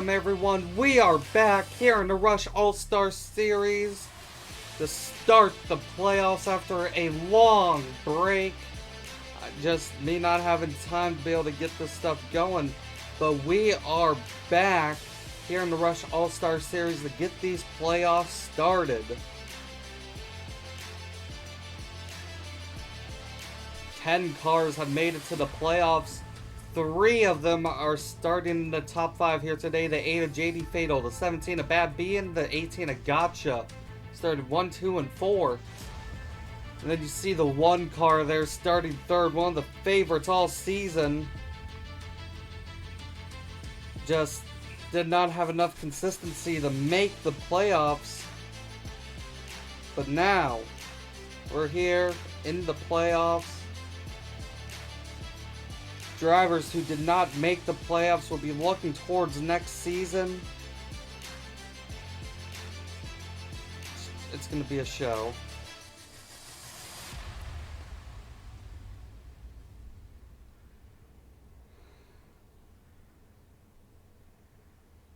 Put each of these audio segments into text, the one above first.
welcome everyone. We are back here in the Rush All-Star Series to start the playoffs after a long break. Just me not having time to be able to get this stuff going. But we are back here in the Rush All-Star Series to get these playoffs started. 10 cars have made it to the playoffs. 3 of them are starting in the top 5 here today. The 8 of JD Fatal, the 17 of Bad B, and the 18 of Gotcha. Started 1, 2, and 4. And then you see the 1 car there starting 3rd. One of the favorites all season. Just did not have enough consistency to make the playoffs. But now, we're here in the playoffs. Drivers who did not make the playoffs will be looking towards next season. It's going to be a show.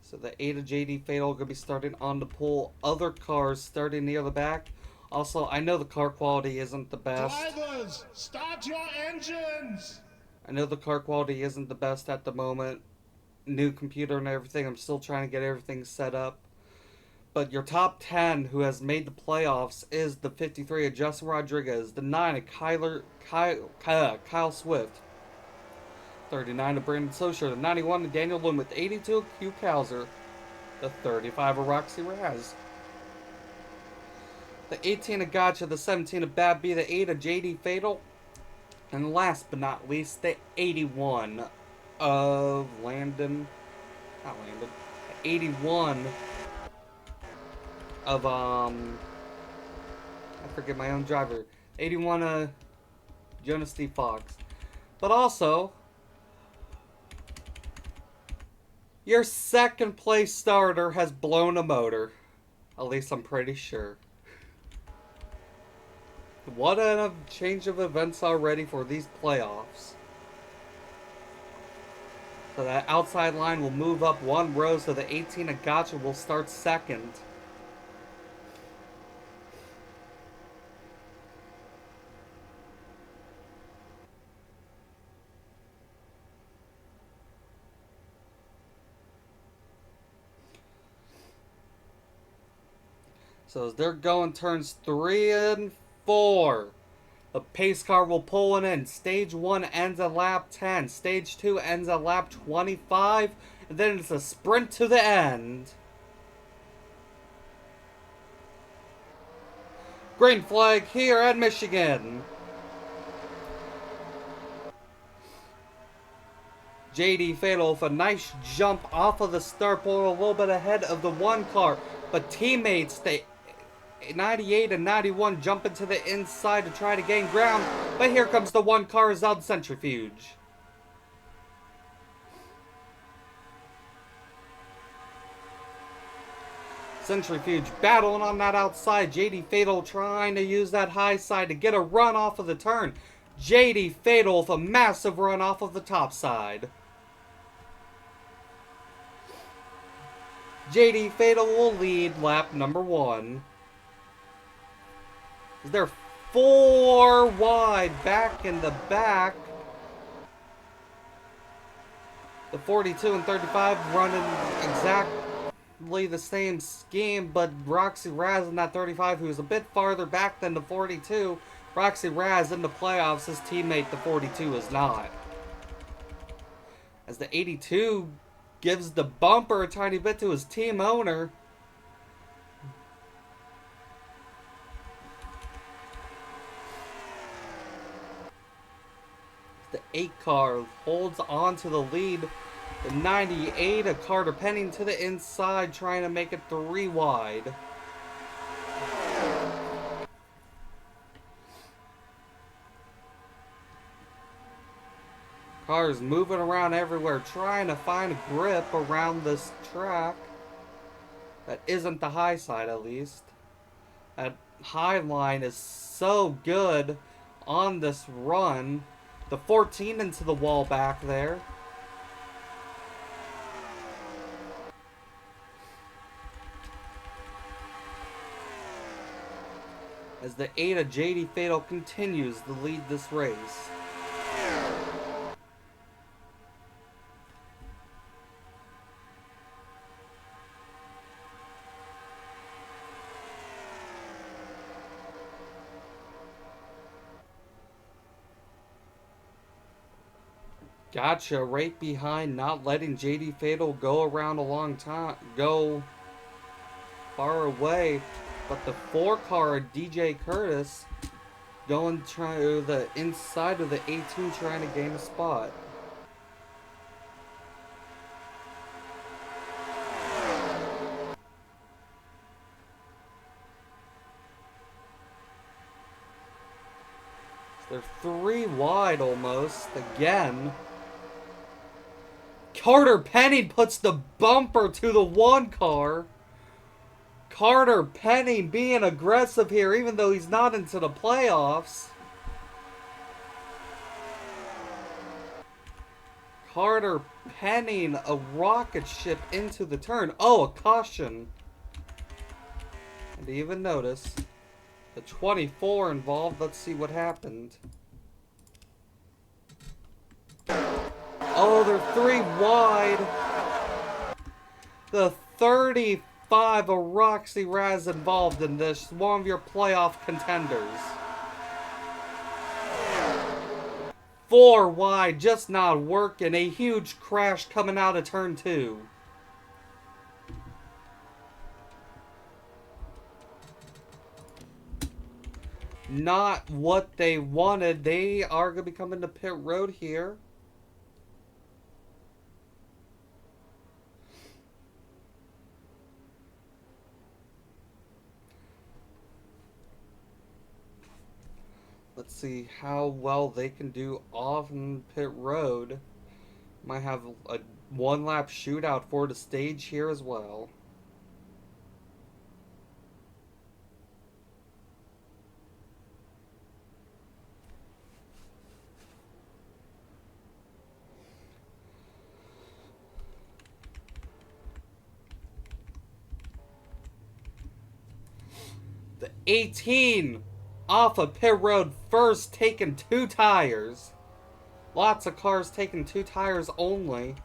So the 8 of JD Fatal going to be starting on the pole. Other cars starting near the back. Also, I know the car quality isn't the best. Drivers, start your engines! I know the car quality isn't the best at the moment. New computer and everything. I'm still trying to get everything set up. But your top 10 who has made the playoffs is the 53 of Justin Rodriguez, the 9 of Kyle Swift, 39 of Brandon Socher, the 91 of Daniel Loomis, 82 of Q Cowser, the 35 of Roxy Raz, the 18 of Gotcha, the 17 of Bad B, the 8 of JD Fatal, and last but not least, the 81 of Landon. Not Landon. 81 of, I forget my own driver. 81 of Jonas D. Fox. But also, your second place starter has blown a motor. At least I'm pretty sure. What a change of events already for these playoffs. So that outside line will move up 1 row, so the 18 of Gotcha will start second. So as they're going turns 3 and 4. The pace car will pull it in. Stage 1 ends at lap 10. Stage 2 ends at lap 25. And then it's a sprint to the end. Green flag here at Michigan. JD Fatal with a nice jump off of the start pole, a little bit ahead of the 1 car. But teammates, they 98 and 91 jump into the inside to try to gain ground, but here comes the 1 car Zeld Centrifuge. Centrifuge battling on that outside. JD Fatal trying to use that high side to get a run off of the turn. JD Fatal with a massive run off of the top side. JD Fatal will lead lap number 1. They're 4 wide back in the back. The 42 and 35 running exactly the same scheme, but Roxy Raz in that 35, who's a bit farther back than the 42. Roxy Raz in the playoffs, his teammate, the 42, is not. As the 82 gives the bumper a tiny bit to his team owner. The 8 car holds on to the lead. The 98 of Carter Penning to the inside, trying to make it 3 wide. Cars moving around everywhere, trying to find a grip around this track. That isn't the high side, at least. That high line is so good on this run. The 14 into the wall back there. as the 8 of JD Fatal continues to lead this race. Gotcha, right behind, not letting JD Fatal go around a long time, go far away. But the 4 car, DJ Curtis, going to the inside of the 18, trying to gain a spot. So they're 3 wide almost again. Carter Penning puts the bumper to the 1 car. Carter Penning being aggressive here, even though he's not into the playoffs. Carter Penning, a rocket ship into the turn. Oh, a caution. I didn't even notice. The 24 involved. Let's see what happened. Oh, they're 3 wide. The 35 of Roxy Raz involved in this. One of your playoff contenders. 4 wide, just not working. A huge crash coming out of turn 2. Not what they wanted. They are going to be coming to pit road here. Let's see how well they can do on pit road. Might have a 1-lap shootout for the stage here as well. The 18 off of pit road first, taking 2 tires. Lots of cars taking 2 tires only.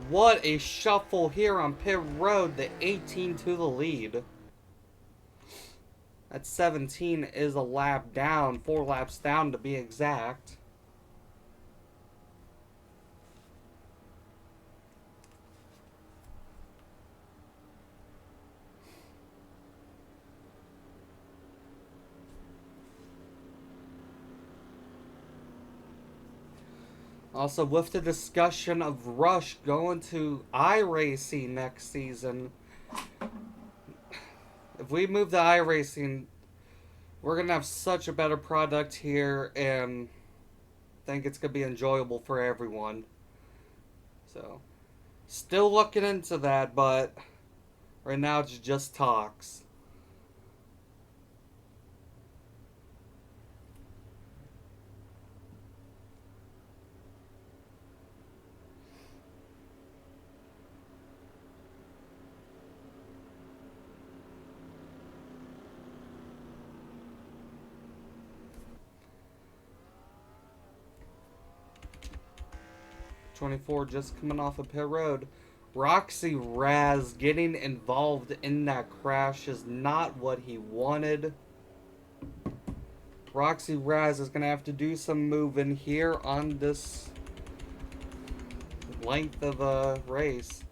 What a shuffle here on pit road. The 18 to the lead. That 17 is a lap down. 4 laps down to be exact. Also, with the discussion of Rush going to iRacing next season, if we move to iRacing, we're going to have such a better product here, and I think it's going to be enjoyable for everyone. So, still looking into that, but right now it's just talks. '24 just coming off of pit road. Roxy Raz getting involved in that crash is not what he wanted. Roxy Raz is going to have to do some moving here on this length of a race.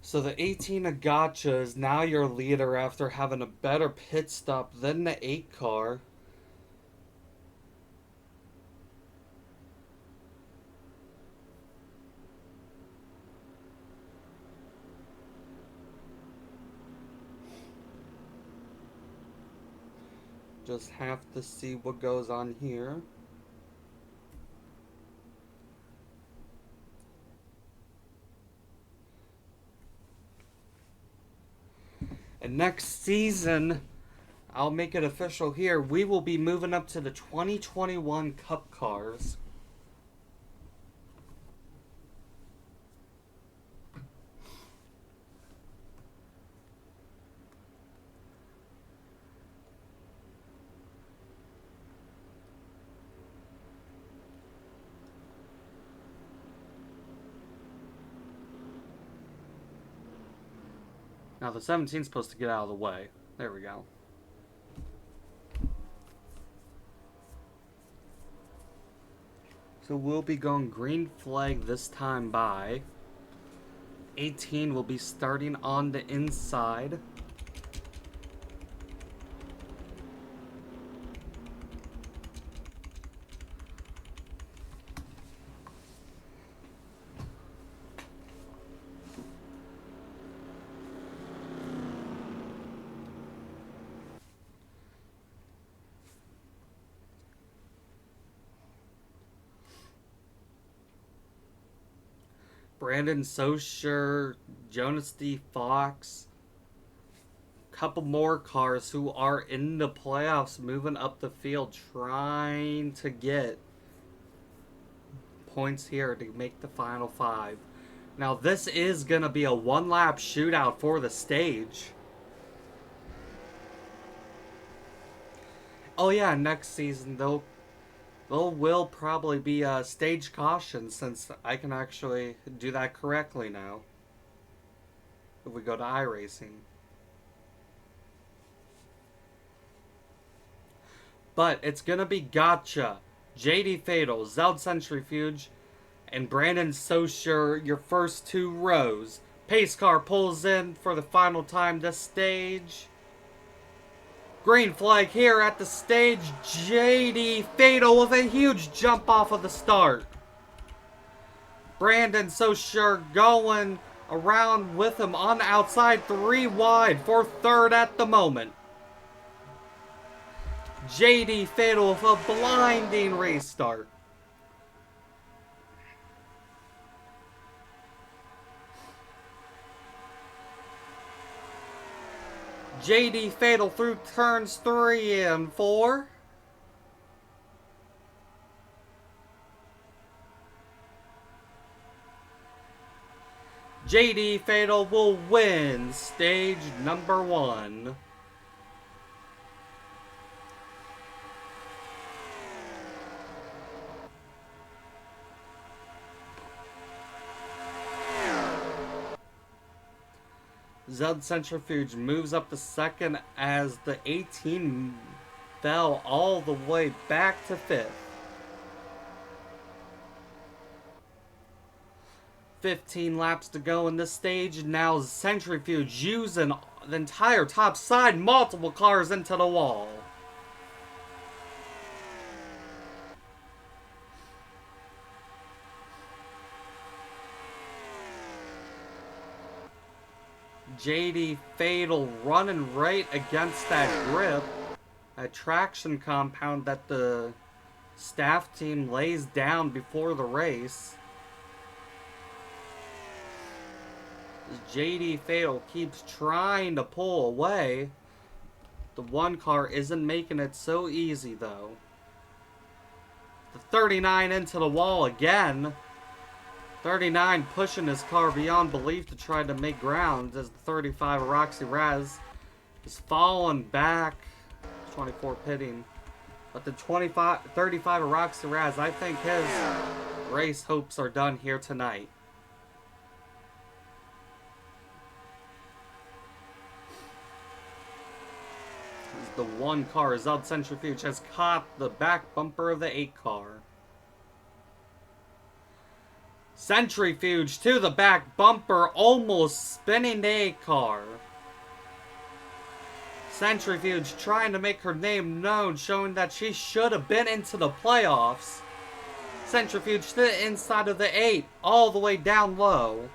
So the 18 Agacha is now your leader after having a better pit stop than the 8 car. Just have to see what goes on here. And next season, I'll make it official here, we will be moving up to the 2021 Cup cars. Now the 17 is supposed to get out of the way. There we go. So we'll be going green flag this time by. 18 will be starting on the inside. Brandon Socher, Jonas D. Fox, couple more cars who are in the playoffs moving up the field trying to get points here to make the final 5. Now this is going to be a one-lap shootout for the stage. Oh yeah, next season there will probably be a stage caution since I can actually do that correctly now. If we go to iRacing. But it's gonna be Gotcha, JD Fatal, Zeld Centrifuge, and Brandon Socher, your first 2 rows. Pace car pulls in for the final time this stage. Green flag here at the stage. JD Fatal with a huge jump off of the start. Brandon Socher going around with him on the outside, 3 wide for 3rd at the moment. JD Fatal with a blinding race start. JD Fatal through turns 3 and 4. JD Fatal will win stage number 1. Zeld Centrifuge moves up to 2nd as the 18 fell all the way back to 5th. 15 laps to go in this stage. Now Centrifuge using the entire top side, multiple cars into the wall. JD Fatal running right against that grip, a traction compound that the staff team lays down before the race. JD Fatal keeps trying to pull away. The 1 car isn't making it so easy though. The 39 into the wall again. 39 pushing his car beyond belief to try to make ground as the 35 Roxy Raz is falling back. 24 pitting. But the 35 Roxy Raz, I think his race hopes are done here tonight. The 1 car, Zeld Centrifuge, has caught the back bumper of the 8 car. Centrifuge to the back bumper, almost spinning the 8 car. Centrifuge trying to make her name known, showing that she should have been into the playoffs. Centrifuge to the inside of the 8, all the way down low.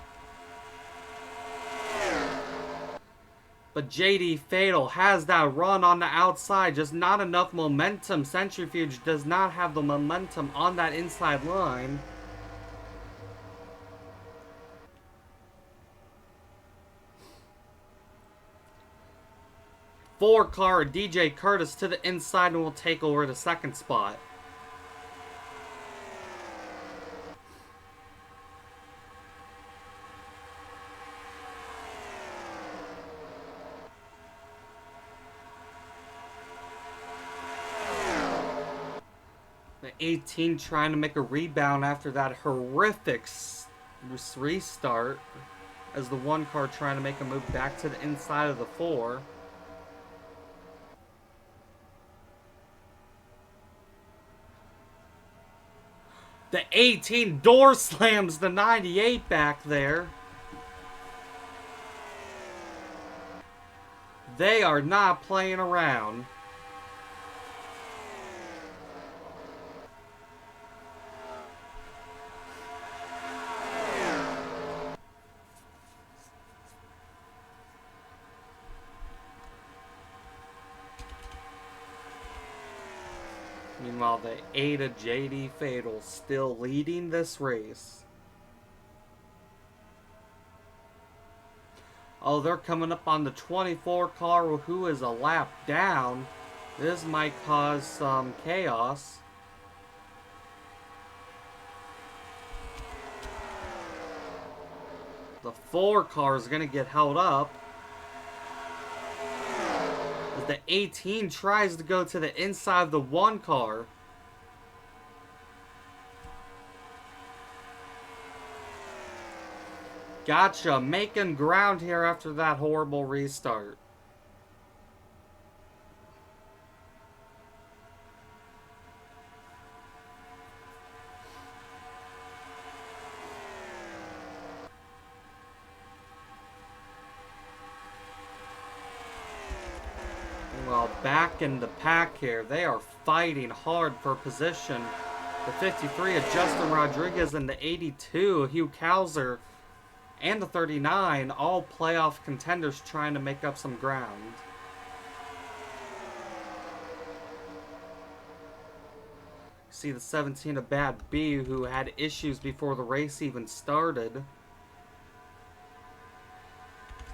But JD Fatal has that run on the outside, just not enough momentum. Centrifuge does not have the momentum on that inside line. 4 car, DJ Curtis, to the inside and will take over the second spot. The 18 trying to make a rebound after that horrific restart, as the 1 car trying to make a move back to the inside of the 4. The 18 door slams the 98 back there. They are not playing around. Meanwhile, the 8 of JD Fatal still leading this race. Oh, they're coming up on the 24 car who is a lap down. This might cause some chaos. The 4 car is going to get held up. As the 18 tries to go to the inside of the 1 car. Gotcha, making ground here after that horrible restart. Well, back in the pack here, they are fighting hard for position. The 53 of Justin Rodriguez and the 82 Hugh Kowser and the 39, all playoff contenders trying to make up some ground. See the 17 of Bad B, who had issues before the race even started.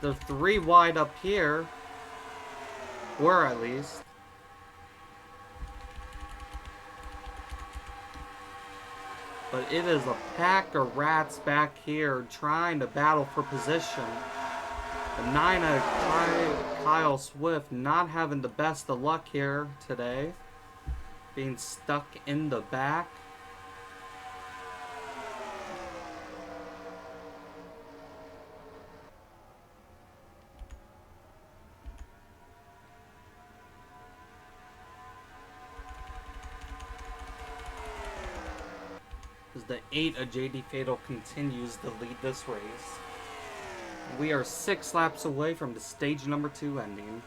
They're 3 wide up here. Were at least. But it is a pack of rats back here trying to battle for position. The 9 of Kyle Swift not having the best of luck here today. Being stuck in the back. As the 8 of JD Fatal continues to lead this race. We are 6 laps away from the stage number 2 ending.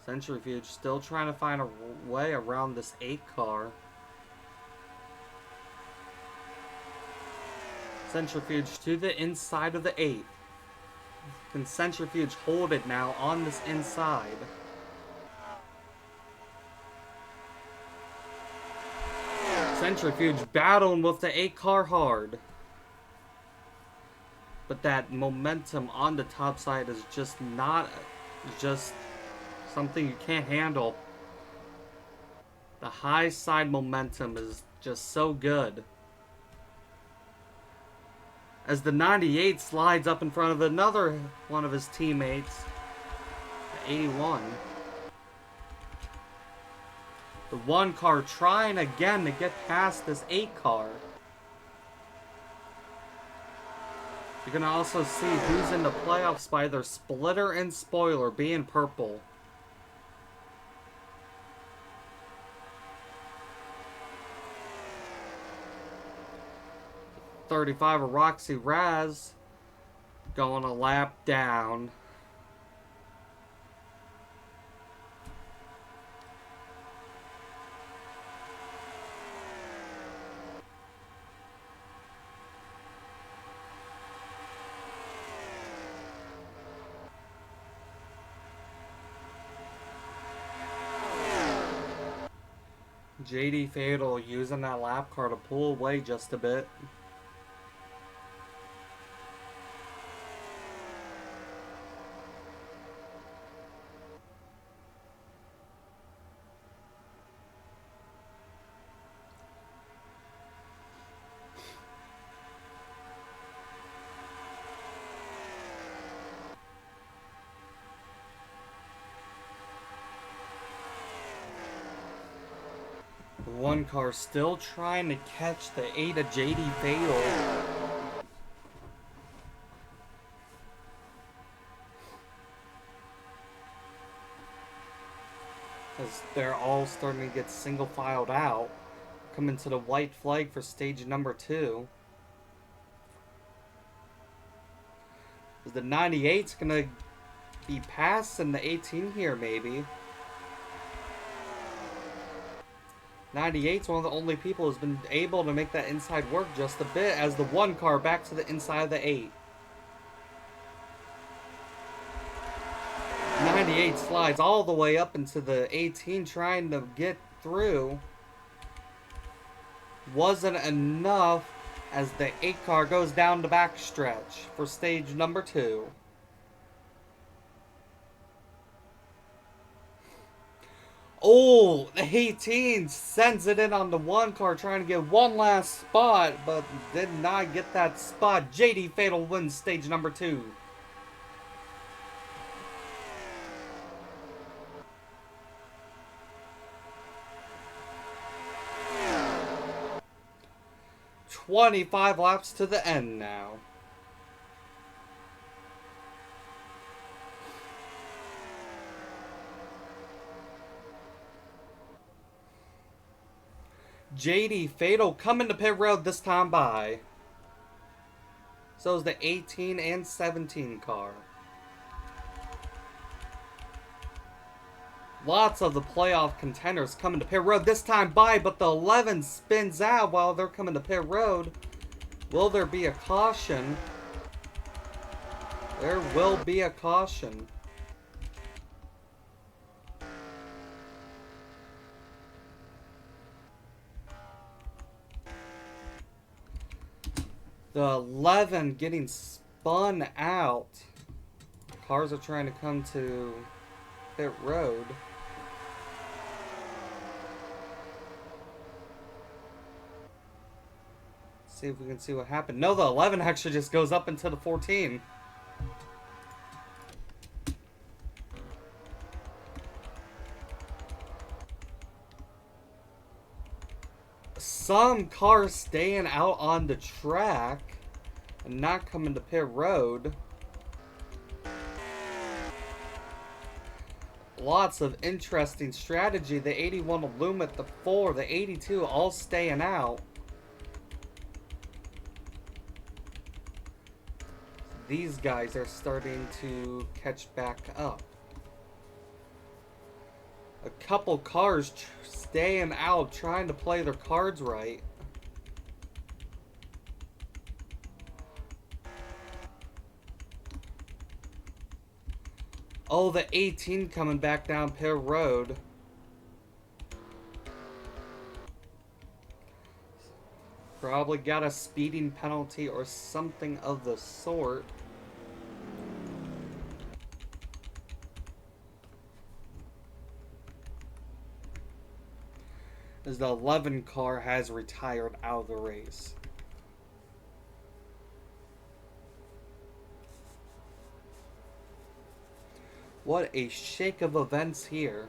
Centrifuge still trying to find a way around this 8 car. Centrifuge to the inside of the 8. Can Centrifuge hold it now on this inside? Centrifuge battling with the 8 car hard. But that momentum on the top side is just not... just something you can't handle. The high side momentum is just so good. As the 98 slides up in front of another one of his teammates, the 81. The 1 car trying again to get past this 8 car. You're going to also see who's in the playoffs by their splitter and spoiler being purple. 35 of Roxy Raz going a lap down. JD Fatal using that lap car to pull away just a bit. One car still trying to catch the 8 of JD Fatal. As they're all starting to get single filed out. Coming to the white flag for stage number 2. The 98's gonna be passing the 18 here, maybe. 98's one of the only people who's been able to make that inside work just a bit, as the one car back to the inside of the 8. 98 slides all the way up into the 18 trying to get through. Wasn't enough as the 8 car goes down the backstretch for stage number 2. Oh, the 18 sends it in on the 1 car trying to get one last spot, but did not get that spot. JD Fatal wins stage number 2. "25 laps to the end now. JD Fatal coming to pit road this time by. So is the 18 and 17 car. Lots of the playoff contenders coming to pit road this time by, but the 11 spins out while they're coming to pit road. Will there be a caution? There will be a caution. The 11 getting spun out. Cars are trying to come to pit road. See if we can see what happened. No, the 11 actually just goes up into the 14. Some cars staying out on the track and not coming to pit road. Lots of interesting strategy. The 81 will loom at the 4. The 82 all staying out. These guys are starting to catch back up. A couple cars staying out, trying to play their cards right. Oh, the 18 coming back down pit road. Probably got a speeding penalty or something of the sort. As the 11 car has retired out of the race. What a shake of events here.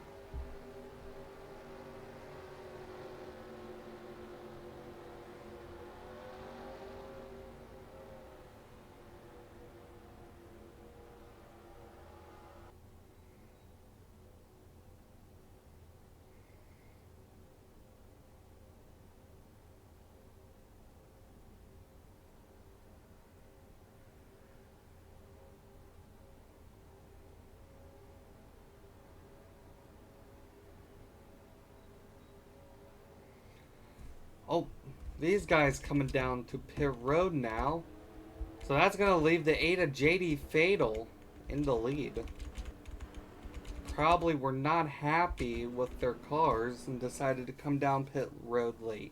Oh, these guys coming down to pit road now. So that's going to leave the 8 of JD Fatal in the lead. probably were not happy with their cars and decided to come down pit road late.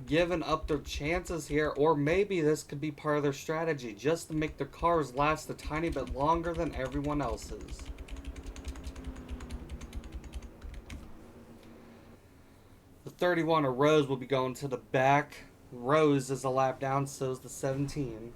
Giving up their chances here, or maybe this could be part of their strategy, just to make their cars last a tiny bit longer than everyone else's. The 31 of Rose will be going to the back. Rose is a lap down, so is the 17.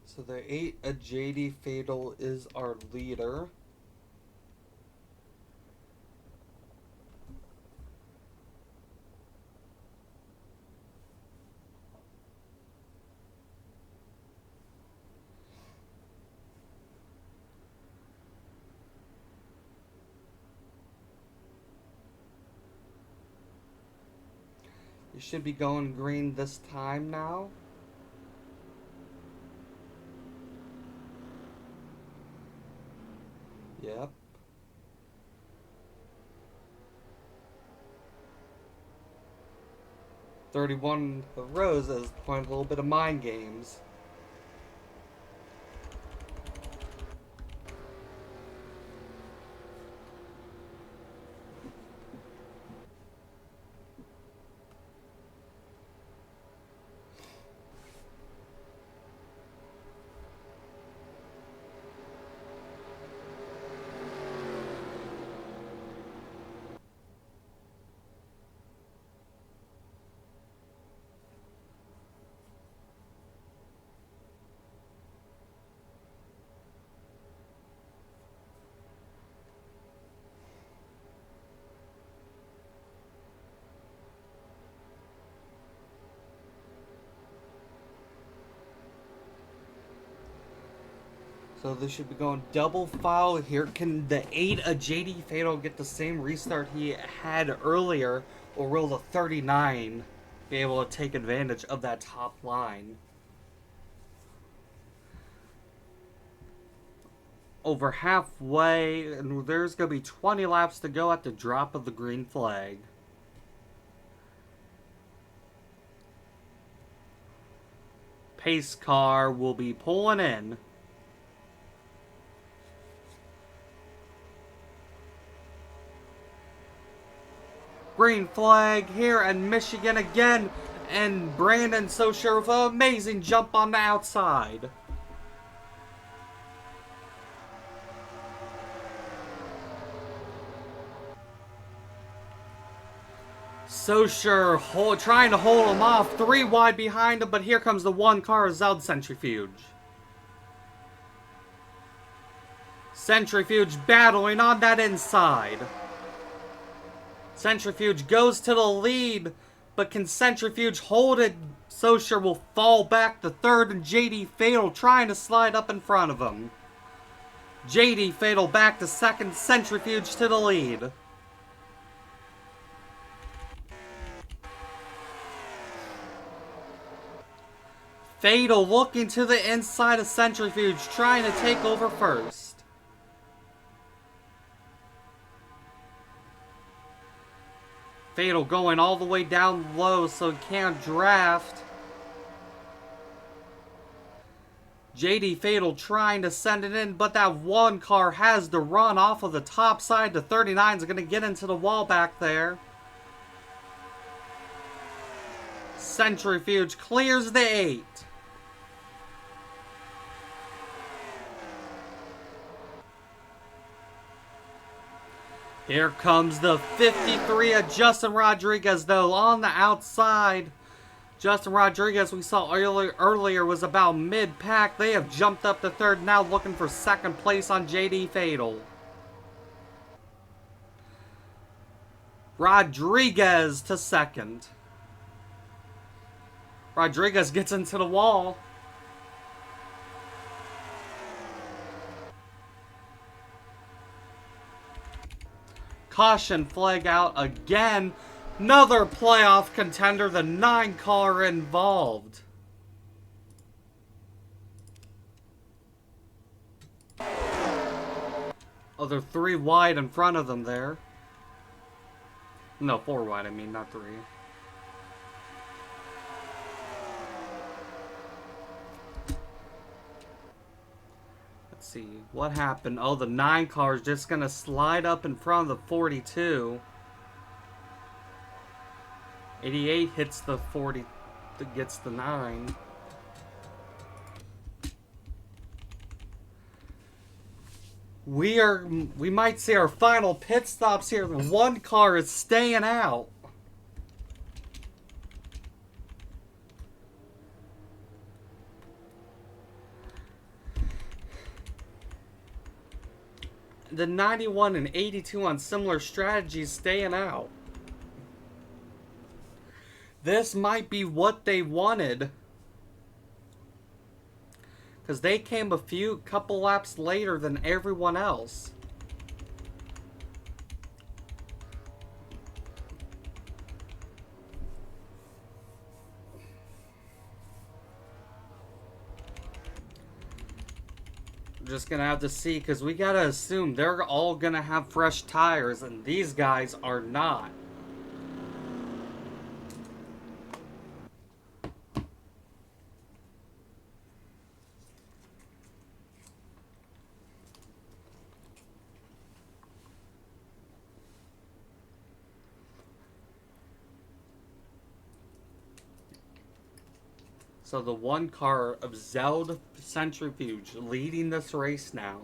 So the 8, a JD Fatal is our leader. You should be going green this time now. Yep. "31 of Rose" is playing a little bit of mind games. So they should be going double foul here. Can the 8, a JD Fatal, get the same restart he had earlier? Or will the 39 be able to take advantage of that top line? Over halfway, and there's going to be 20 laps to go at the drop of the green flag. Pace car will be pulling in. Green flag here in Michigan again, and Brandon Socher with an amazing jump on the outside. Socher trying to hold him off, 3 wide behind him, but here comes the 1 car, Zeld Centrifuge. Centrifuge battling on that inside. Centrifuge goes to the lead, but can Centrifuge hold it? Socher will fall back to 3rd, and JD Fatal trying to slide up in front of him. JD Fatal back to 2nd, Centrifuge to the lead. Fatal looking to the inside of Centrifuge, trying to take over first. Fatal going all the way down low so he can't draft. JD Fatal trying to send it in, but that 1 car has to run off of the top side. The 39 is going to get into the wall back there. Centrifuge clears the 8. Here comes the 53 of Justin Rodriguez, though, on the outside. Justin Rodriguez, we saw earlier, was about mid-pack. They have jumped up to third, now looking for second place on JD Fatal. Rodriguez to second. Rodriguez gets into the wall. Caution flag out again. Another playoff contender, the 9 car involved. Oh, they're 3 wide in front of them there. No, 4 wide, I mean, not 3. Let's see, what happened? Oh, the 9 car is just gonna slide up in front of the 42. 88 hits the 40, gets the 9. We might see our final pit stops here. The 1 car is staying out. The 91 and 82 on similar strategies staying out. This might be what they wanted. Because they came a couple laps later than everyone else. Just gonna have to see, because we gotta assume they're all gonna have fresh tires, and these guys are not. So the 1 car of Zeld Centrifuge leading this race now.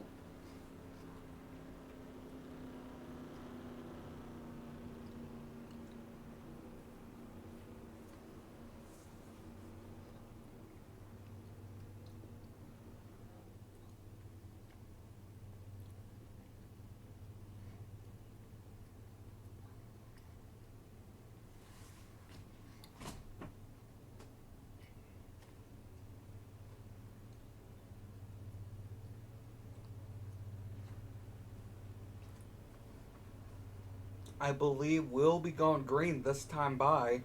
I believe we'll be going green this time by.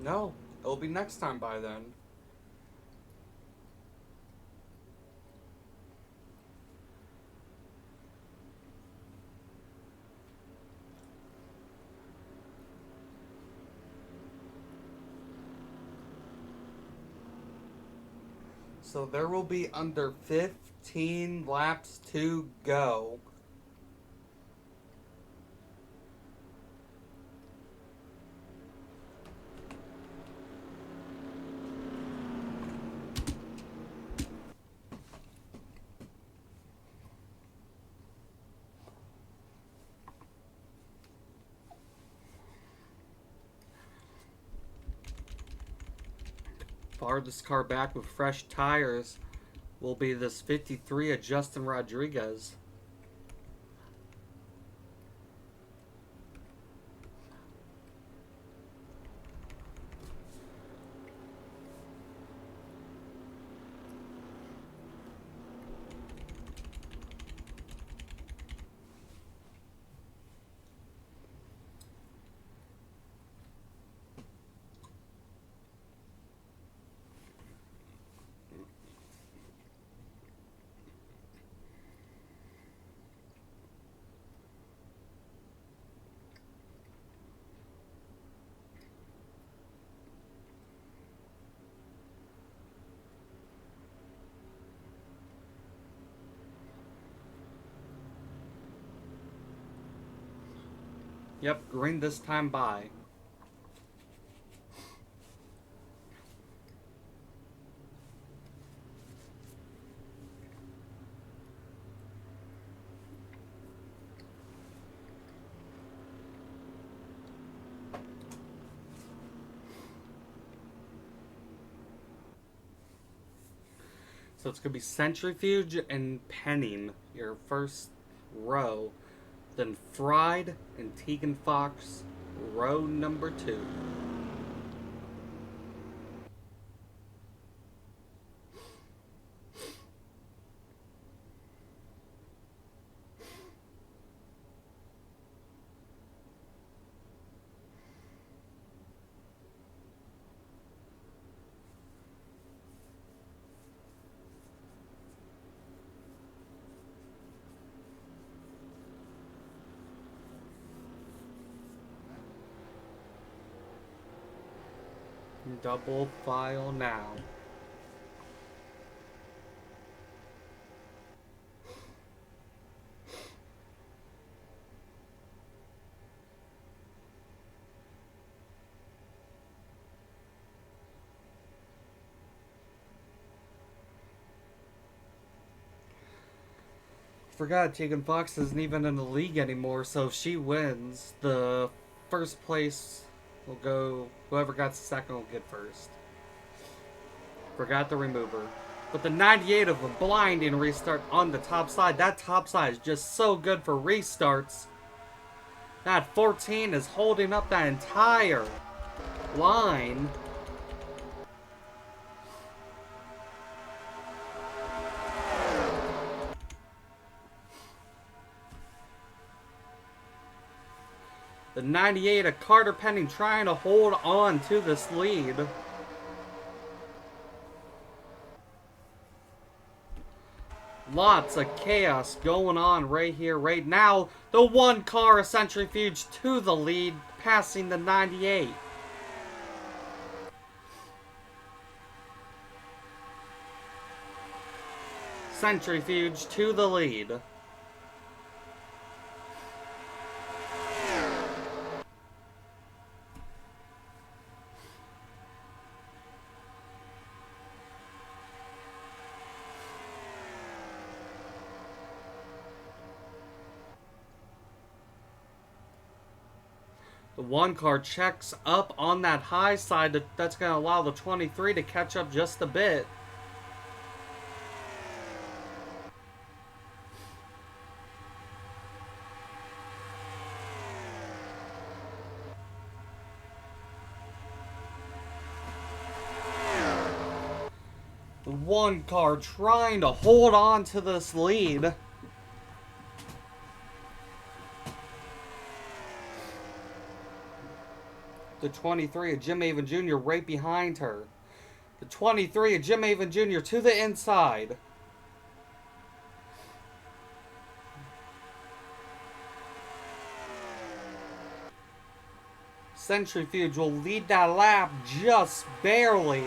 No, it'll be next time by then. So there will be under 15 laps to go. Farthest car back with fresh tires will be this 53 of Justin Rodriguez. Yep, green this time by. So it's going to be Centrifuge and Penning, your first row. Then Fried and Tegan Fox, row number 2. Double file now. Forgot Tegan Fox isn't even in the league anymore, so if she wins, the first place will go. Whoever got second will get first. Forgot to remove her. But the 98 of a blinding restart on the top side. That top side is just so good for restarts. That 14 is holding up that entire line. The 98 of Carter Penning trying to hold on to this lead. Lots of chaos going on right here, right now. The one car of Centrifuge to the lead, passing the 98. Centrifuge to the lead. The one car checks up on that high side. That's going to allow the 23 to catch up just a bit. The one car trying to hold on to this lead. The 23 of Jim Avon Jr. right behind her. The 23 of Jim Avon Jr. to the inside. Centrifuge will lead that lap just barely.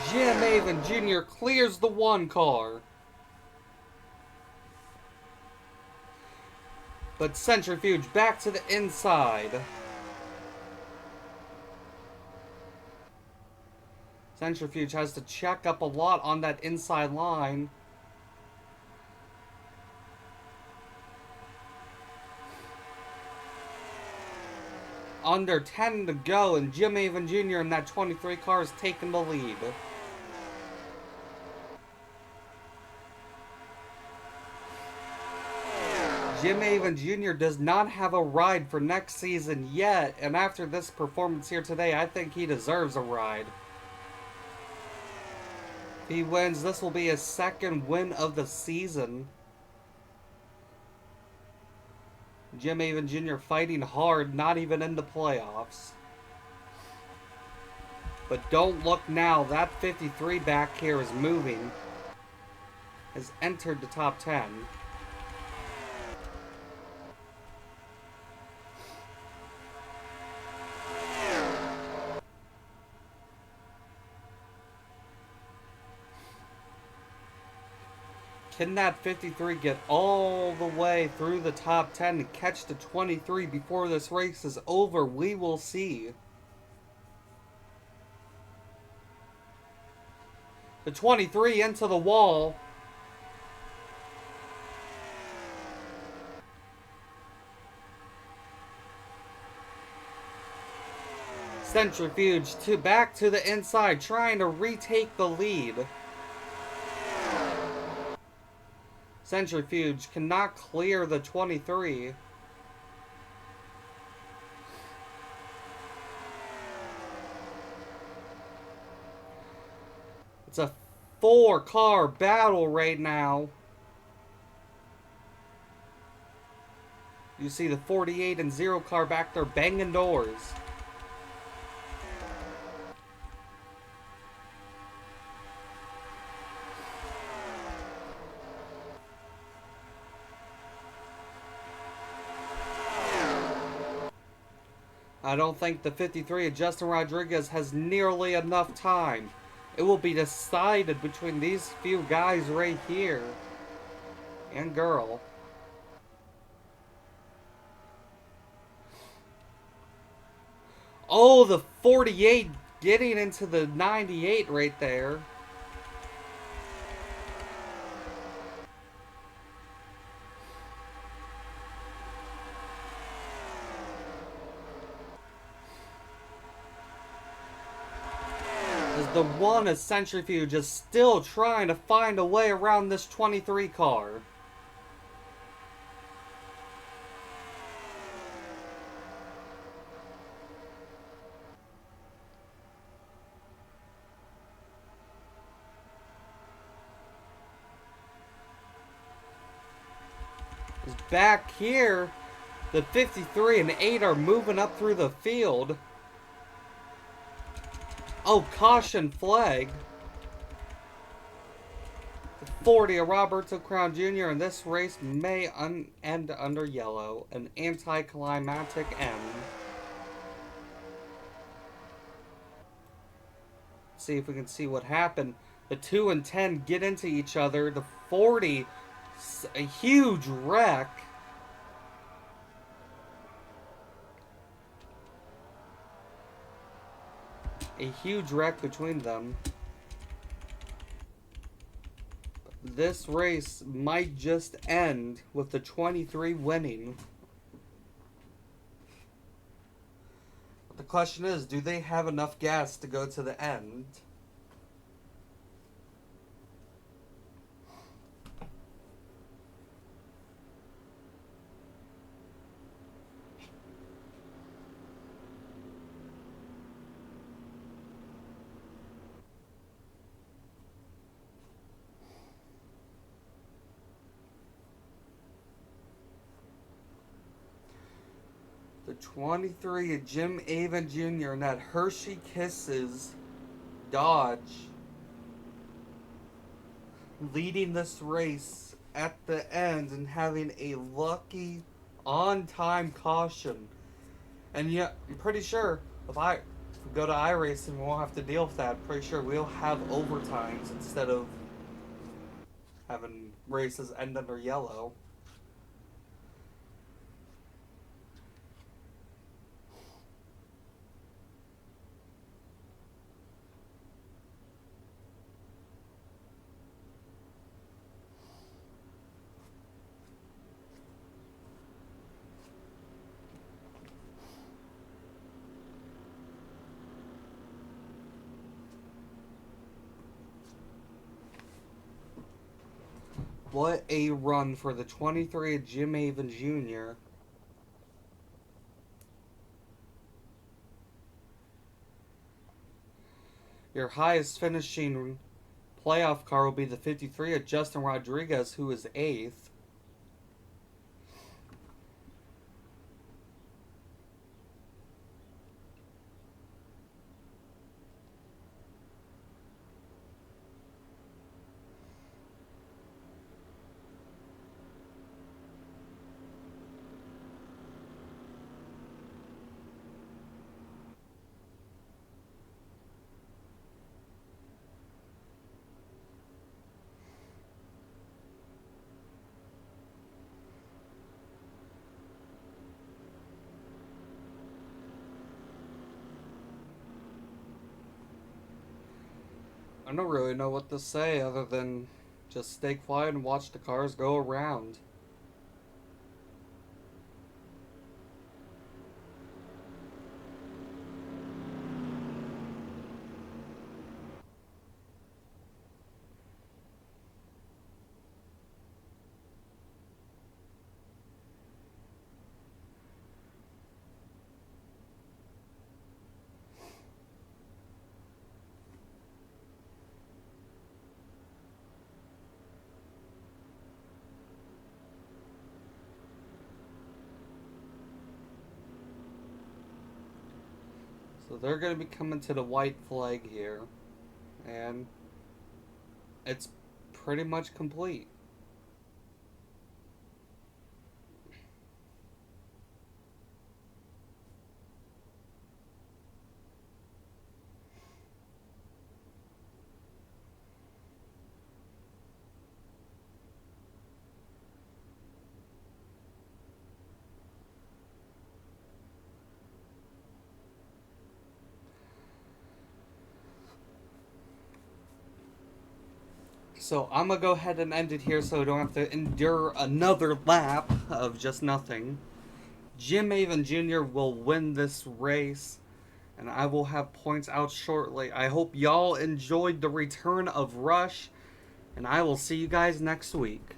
Jim Avon Jr. clears the one car. But Centrifuge back to the inside. Centrifuge has to check up a lot on that inside line. Under 10 to go, and Jim Avon Jr. in that 23 car is taking the lead. Jim Avon Jr. does not have a ride for next season yet, and after this performance here today, I think he deserves a ride. If he wins, this will be his second win of the season. Jim Avon Jr. fighting hard, not even in the playoffs. But don't look now, that 53 back here is moving. Has entered the top 10. Can that 53 get all the way through the top 10 and catch the 23 before this race is over? We will see. The 23 into the wall. Centrifuge back to the inside, trying to retake the lead. Centrifuge cannot clear the 23. It's a 4-car battle right now. You see the 48 and 0 car back there banging doors. I don't think the 53 of Justin Rodriguez has nearly enough time. It will be decided between these few guys right here. And girl. Oh, the 48 getting into the 98 right there. The one is Centrifuge is still trying to find a way around this 23 car. Back here, the 53 and 8 are moving up through the field. Oh, caution flag. The 40 of Roberto Crown Jr. and this race may end under yellow. An anticlimactic end. See if we can see what happened. The 2 and 10 get into each other. The 40, a huge wreck. A huge wreck between them. This race might just end with the 23 winning. But the question is, do they have enough gas to go to the end? The 23 Jim Avon Jr. and that Hershey Kisses Dodge leading this race at the end and having a lucky on-time caution. And yet, I'm pretty sure if we go to iRacing, we won't have to deal with that. Pretty sure we'll have overtimes instead of having races end under yellow. What a run for the 23 of Jim Avon Jr. Your highest finishing playoff car will be the 53 of Justin Rodriguez, who is 8th. I don't really know what to say other than just stay quiet and watch the cars go around. So they're going to be coming to the white flag here. And it's pretty much complete. So I'm gonna go ahead and end it here so I don't have to endure another lap of just nothing. Jim Avon Jr. will win this race, and I will have points out shortly. I hope y'all enjoyed the return of Rush, and I will see you guys next week.